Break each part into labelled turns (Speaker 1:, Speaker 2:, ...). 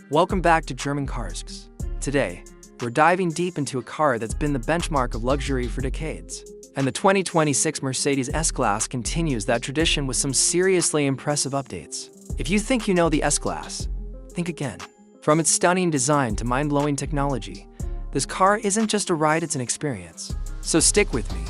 Speaker 1: Welcome back to GermanCarsX. Today, we're diving deep into a car that's been the benchmark of luxury for decades. And the 2026 Mercedes S-Class continues that tradition with some seriously impressive updates. If you think you know the S-Class, think again. From its stunning design to mind-blowing technology, this car isn't just a ride, it's an experience. So stick with me,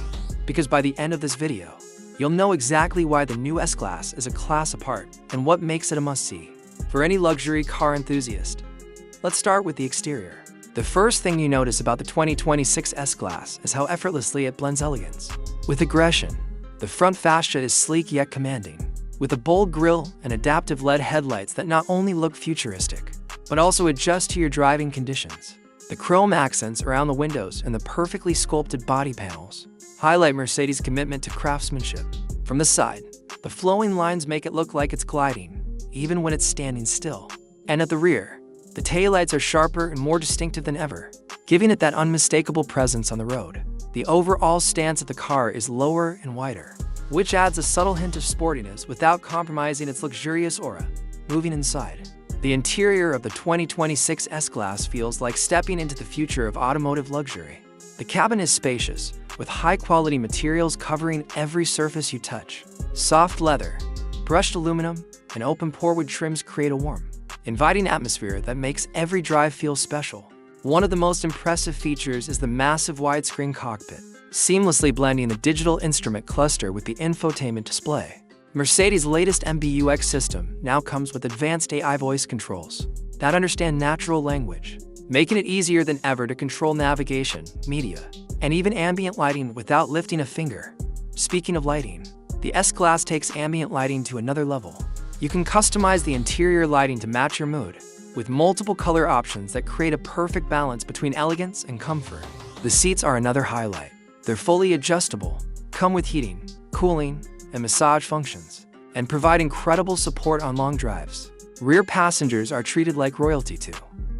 Speaker 1: because by the end of this video, you'll know exactly why the new S-Class is a class apart and what makes it a must-see for any luxury car enthusiast. Let's start with the exterior. The first thing you notice about the 2026 S-Class is how effortlessly it blends elegance with aggression. The front fascia is sleek yet commanding, with a bold grille and adaptive LED headlights that not only look futuristic, but also adjust to your driving conditions. The chrome accents around the windows and the perfectly sculpted body panels highlight Mercedes' commitment to craftsmanship. From the side, the flowing lines make it look like it's gliding, even when it's standing still. And at the rear, the taillights are sharper and more distinctive than ever, giving it that unmistakable presence on the road. The overall stance of the car is lower and wider, which adds a subtle hint of sportiness without compromising its luxurious aura. Moving inside, the interior of the 2026 S-Class feels like stepping into the future of automotive luxury. The cabin is spacious, with high-quality materials covering every surface you touch. Soft leather, brushed aluminum, and open-pore wood trims create a warm, inviting atmosphere that makes every drive feel special. One of the most impressive features is the massive widescreen cockpit, seamlessly blending the digital instrument cluster with the infotainment display. Mercedes' latest MBUX system now comes with advanced AI voice controls that understand natural language, making it easier than ever to control navigation, media, and even ambient lighting without lifting a finger. Speaking of lighting, the S-Class takes ambient lighting to another level. You can customize the interior lighting to match your mood, with multiple color options that create a perfect balance between elegance and comfort. The seats are another highlight. They're fully adjustable, come with heating, cooling, and massage functions, and provide incredible support on long drives. Rear passengers are treated like royalty too,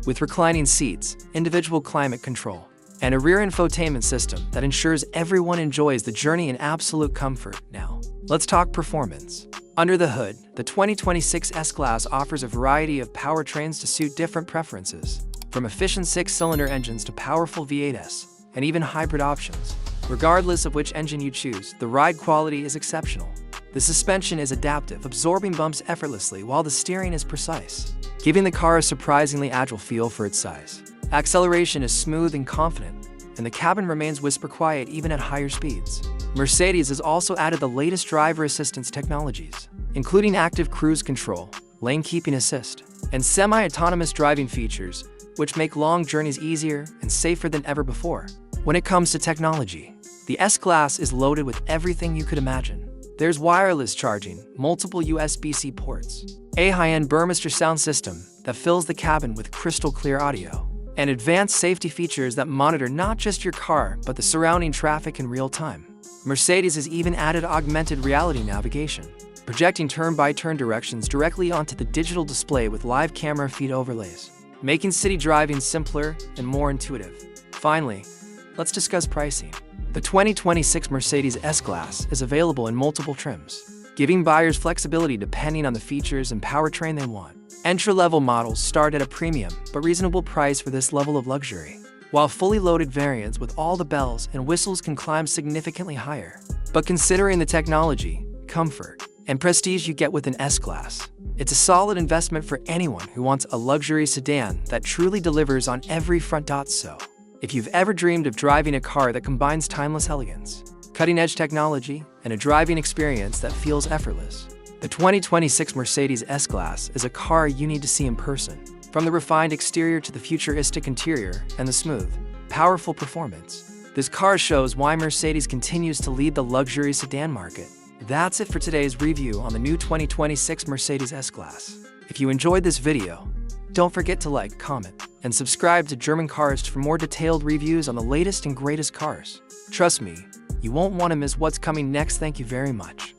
Speaker 1: with reclining seats, individual climate control, and a rear infotainment system that ensures everyone enjoys the journey in absolute comfort. Now, let's talk performance. Under the hood, the 2026 S-Class offers a variety of powertrains to suit different preferences, from efficient 6-cylinder engines to powerful V8s, and even hybrid options. Regardless of which engine you choose, the ride quality is exceptional. The suspension is adaptive, absorbing bumps effortlessly, while the steering is precise, giving the car a surprisingly agile feel for its size. Acceleration is smooth and confident, and the cabin remains whisper quiet even at higher speeds. Mercedes has also added the latest driver assistance technologies, including active cruise control, lane keeping assist, and semi-autonomous driving features, which make long journeys easier and safer than ever before. When it comes to technology, the S-Class is loaded with everything you could imagine. There's wireless charging, multiple USB-C ports, a high-end Burmester sound system that fills the cabin with crystal-clear audio, and advanced safety features that monitor not just your car, but the surrounding traffic in real time. Mercedes has even added augmented reality navigation, projecting turn-by-turn directions directly onto the digital display with live camera feed overlays, making city driving simpler and more intuitive. Finally, let's discuss pricing. The 2026 Mercedes S-Class is available in multiple trims, giving buyers flexibility depending on the features and powertrain they want. Entry-level models start at a premium but reasonable price for this level of luxury, while fully loaded variants with all the bells and whistles can climb significantly higher. But considering the technology, comfort, and prestige you get with an S-Class, it's a solid investment for anyone who wants a luxury sedan that truly delivers on every front. So, if you've ever dreamed of driving a car that combines timeless elegance, cutting-edge technology, and a driving experience that feels effortless, the 2026 Mercedes S-Class is a car you need to see in person. From the refined exterior to the futuristic interior and the smooth, powerful performance, this car shows why Mercedes continues to lead the luxury sedan market. That's it for today's review on the new 2026 Mercedes S-Class. If you enjoyed this video, don't forget to like, comment, and subscribe to GermanCarsX for more detailed reviews on the latest and greatest cars. Trust me, you won't want to miss what's coming next. Thank you very much.